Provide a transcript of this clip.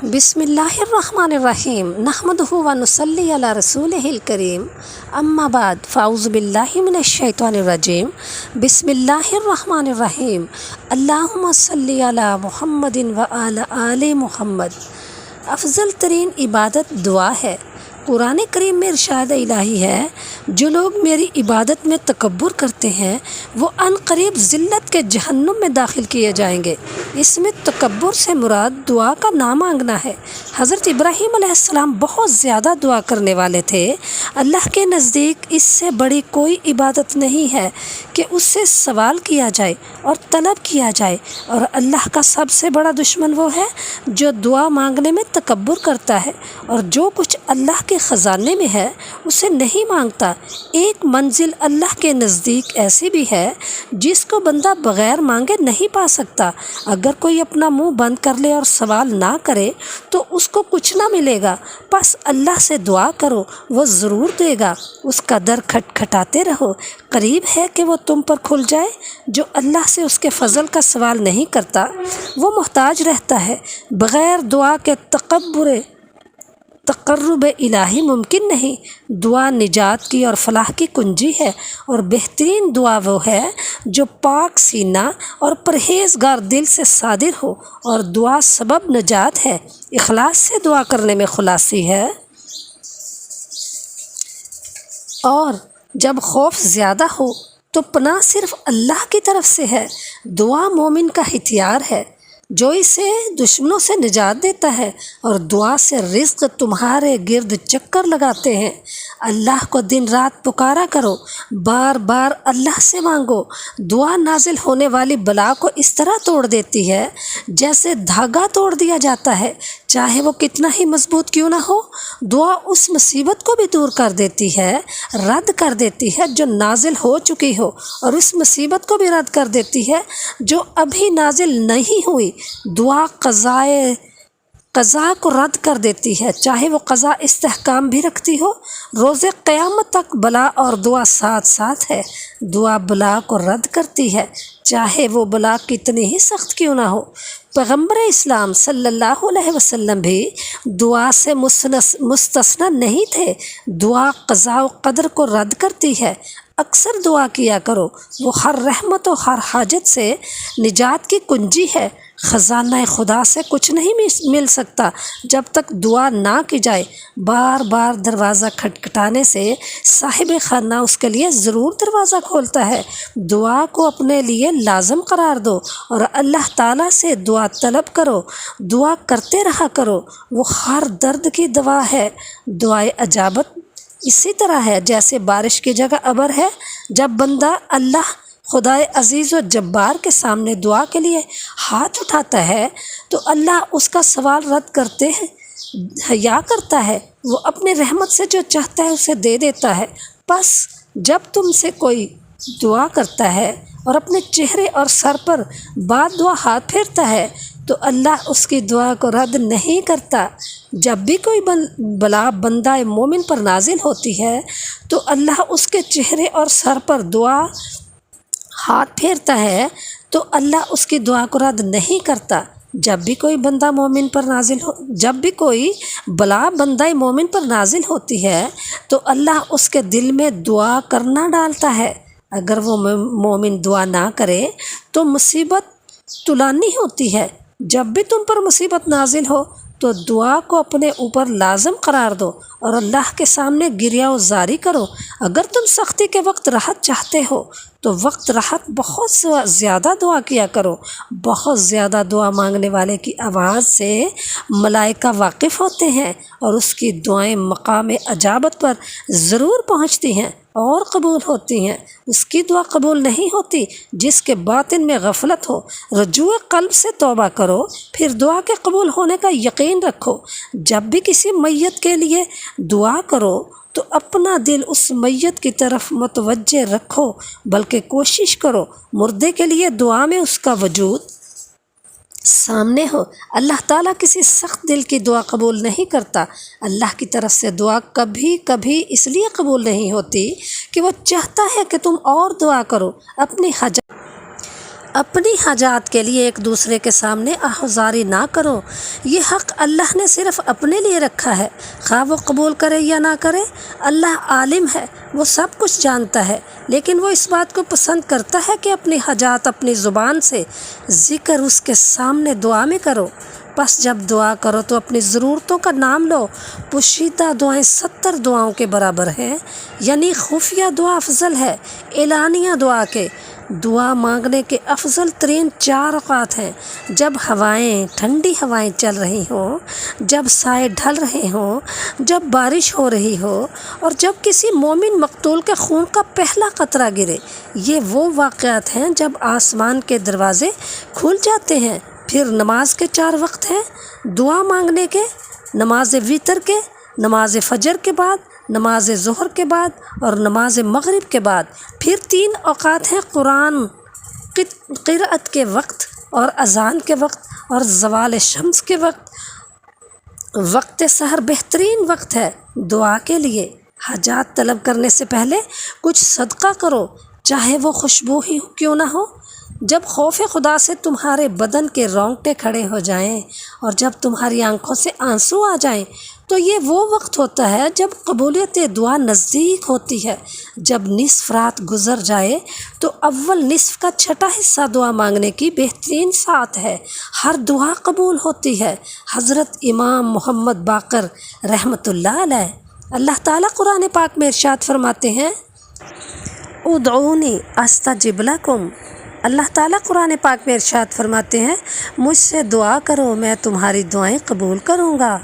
بسم اللہ الرحمن الرحیم نحمدہ و نصلی علی رسولہ الکریم اما بعد فاعوذ باللہ من الشیطان الرجیم بسم اللہ الرحمن الرحیم اللہم صلی علی محمد و علی آل محمد۔ افضل ترین عبادت دعا ہے۔ قرآن کریم میں ارشاد الہی ہے، جو لوگ میری عبادت میں تکبر کرتے ہیں وہ عن قریب ذلت کے جہنم میں داخل کیے جائیں گے۔ اس میں تکبر سے مراد دعا کا نہ مانگنا ہے۔ حضرت ابراہیم علیہ السلام بہت زیادہ دعا کرنے والے تھے۔ اللہ کے نزدیک اس سے بڑی کوئی عبادت نہیں ہے کہ اس سے سوال کیا جائے اور طلب کیا جائے، اور اللہ کا سب سے بڑا دشمن وہ ہے جو دعا مانگنے میں تکبر کرتا ہے اور جو کچھ اللہ کے خزانے میں ہے اسے نہیں مانگتا۔ ایک منزل اللہ کے نزدیک ایسی بھی ہے جس کو بندہ بغیر مانگے نہیں پا سکتا۔ اگر کوئی اپنا منہ بند کر لے اور سوال نہ کرے تو اس کو کچھ نہ ملے گا، بس اللہ سے دعا کرو، وہ ضرور دے گا۔ اس کا در کھٹکھٹاتے رہو، قریب ہے کہ وہ تم پر کھل جائے۔ جو اللہ سے اس کے فضل کا سوال نہیں کرتا وہ محتاج رہتا ہے۔ بغیر دعا کے تقرب الہی ممکن نہیں۔ دعا نجات کی اور فلاح کی کنجی ہے، اور بہترین دعا وہ ہے جو پاک سینہ اور پرہیزگار دل سے صادر ہو، اور دعا سبب نجات ہے۔ اخلاص سے دعا کرنے میں خلاصی ہے۔ اور جب خوف زیادہ ہو تو پناہ صرف اللہ کی طرف سے ہے۔ دعا مومن کا ہتھیار ہے جو اسے دشمنوں سے نجات دیتا ہے، اور دعا سے رزق تمہارے گرد چکر لگاتے ہیں۔ اللہ کو دن رات پکارا کرو، بار بار اللہ سے مانگو۔ دعا نازل ہونے والی بلا کو اس طرح توڑ دیتی ہے جیسے دھاگا توڑ دیا جاتا ہے، چاہے وہ کتنا ہی مضبوط کیوں نہ ہو۔ دعا اس مصیبت کو بھی دور کر دیتی ہے، رد کر دیتی ہے جو نازل ہو چکی ہو، اور اس مصیبت کو بھی رد کر دیتی ہے جو ابھی نازل نہیں ہوئی۔ دعا قضا کو رد کر دیتی ہے، چاہے وہ قضا استحکام بھی رکھتی ہو۔ روز قیامت تک بلا اور دعا ساتھ ساتھ ہے۔ دعا بلا کو رد کرتی ہے، چاہے وہ بلا کتنی ہی سخت کیوں نہ ہو۔ پیغمبر اسلام صلی اللہ علیہ وسلم بھی دعا سے مستثنی نہیں تھے۔ دعا قضاء و قدر کو رد کرتی ہے۔ اکثر دعا کیا کرو، وہ ہر رحمت و ہر حاجت سے نجات کی کنجی ہے۔ خزانہ خدا سے کچھ نہیں مل سکتا جب تک دعا نہ کی جائے۔ بار بار دروازہ کھٹکھٹانے سے صاحب خانہ اس کے لیے ضرور دروازہ کھولتا ہے۔ دعا کو اپنے لیے لازم قرار دو اور اللہ تعالیٰ سے دعا طلب کرو۔ دعا کرتے رہا کرو، وہ ہر درد کی دوا ہے۔ دعائے اجابت اسی طرح ہے جیسے بارش کی جگہ ابر ہے۔ جب بندہ اللہ خدائے عزیز و جبار کے سامنے دعا کے لیے ہاتھ اٹھاتا ہے تو اللہ اس کا سوال رد کرتے ہیں یا کرتا ہے۔ وہ اپنی رحمت سے جو چاہتا ہے اسے دے دیتا ہے۔ بس جب تم سے کوئی دعا کرتا ہے اور اپنے چہرے اور سر پر بعد دعا ہاتھ پھیرتا ہے تو اللہ اس کی دعا کو رد نہیں کرتا۔ جب بھی کوئی بلا بندہ مومن پر نازل ہوتی ہے تو اللہ اس کے چہرے اور سر پر دعا ہاتھ پھیرتا ہے تو اللہ اس کی دعا کو رد نہیں کرتا۔ جب بھی کوئی بلا بندہ مومن پر نازل ہوتی ہے تو اللہ اس کے دل میں دعا کرنا ڈالتا ہے۔ اگر وہ مومن دعا نہ کرے تو مصیبت طولانی ہوتی ہے۔ جب بھی تم پر مصیبت نازل ہو تو دعا کو اپنے اوپر لازم قرار دو اور اللہ کے سامنے گریہ و زاری کرو۔ اگر تم سختی کے وقت راحت چاہتے ہو تو وقت راحت بہت زیادہ دعا کیا کرو۔ بہت زیادہ دعا مانگنے والے کی آواز سے ملائکہ واقف ہوتے ہیں اور اس کی دعائیں مقام اجابت پر ضرور پہنچتی ہیں اور قبول ہوتی ہیں۔ اس کی دعا قبول نہیں ہوتی جس کے باطن میں غفلت ہو۔ رجوع قلب سے توبہ کرو، پھر دعا کے قبول ہونے کا یقین رکھو۔ جب بھی کسی میت کے لیے دعا کرو تو اپنا دل اس میت کی طرف متوجہ رکھو، بلکہ کوشش کرو مردے کے لیے دعا میں اس کا وجود سامنے ہو۔ اللہ تعالیٰ کسی سخت دل کی دعا قبول نہیں کرتا۔ اللہ کی طرف سے دعا کبھی کبھی اس لیے قبول نہیں ہوتی کہ وہ چاہتا ہے کہ تم اور دعا کرو، اپنی حاجت اپنی حاجات کے لیے ایک دوسرے کے سامنے آہوزاری نہ کرو، یہ حق اللہ نے صرف اپنے لیے رکھا ہے، خواہ وہ قبول کرے یا نہ کرے۔ اللہ عالم ہے، وہ سب کچھ جانتا ہے، لیکن وہ اس بات کو پسند کرتا ہے کہ اپنی حاجات اپنی زبان سے ذکر اس کے سامنے دعا میں کرو۔ پس جب دعا کرو تو اپنی ضرورتوں کا نام لو۔ پوشیدہ دعائیں 70 دعاؤں کے برابر ہیں، یعنی خفیہ دعا افضل ہے اعلانیہ دعا کے۔ دعا مانگنے کے افضل ترین 4 اوقات ہیں: جب ٹھنڈی ہوائیں چل رہی ہوں، جب سائے ڈھل رہے ہوں، جب بارش ہو رہی ہو، اور جب کسی مومن مقتول کے خون کا پہلا قطرہ گرے۔ یہ وہ واقعات ہیں جب آسمان کے دروازے کھل جاتے ہیں۔ پھر نماز کے 4 وقت ہیں دعا مانگنے کے: نماز وتر کے، نماز فجر کے بعد، نماز ظہر کے بعد اور نماز مغرب کے بعد۔ پھر 3 اوقات ہیں قرآن قرأت کے وقت اور اذان کے وقت اور زوال شمس کے وقت۔ وقت سحر بہترین وقت ہے دعا کے لیے۔ حاجات طلب کرنے سے پہلے کچھ صدقہ کرو، چاہے وہ خوشبو ہی کیوں نہ ہو۔ جب خوف خدا سے تمہارے بدن کے رونگٹے کھڑے ہو جائیں اور جب تمہاری آنکھوں سے آنسو آ جائیں تو یہ وہ وقت ہوتا ہے جب قبولیت دعا نزدیک ہوتی ہے۔ جب نصف رات گزر جائے تو اول نصف کا 6واں حصہ دعا مانگنے کی بہترین ساعت ہے۔ ہر دعا قبول ہوتی ہے۔ حضرت امام محمد باقر رحمۃ اللہ علیہ، اللہ تعالیٰ قرآن پاک میں ارشاد فرماتے ہیں: ادعونی استجب لکم۔ اللہ تعالیٰ قرآن پاک میں ارشاد فرماتے ہیں: مجھ سے دعا کرو، میں تمہاری دعائیں قبول کروں گا۔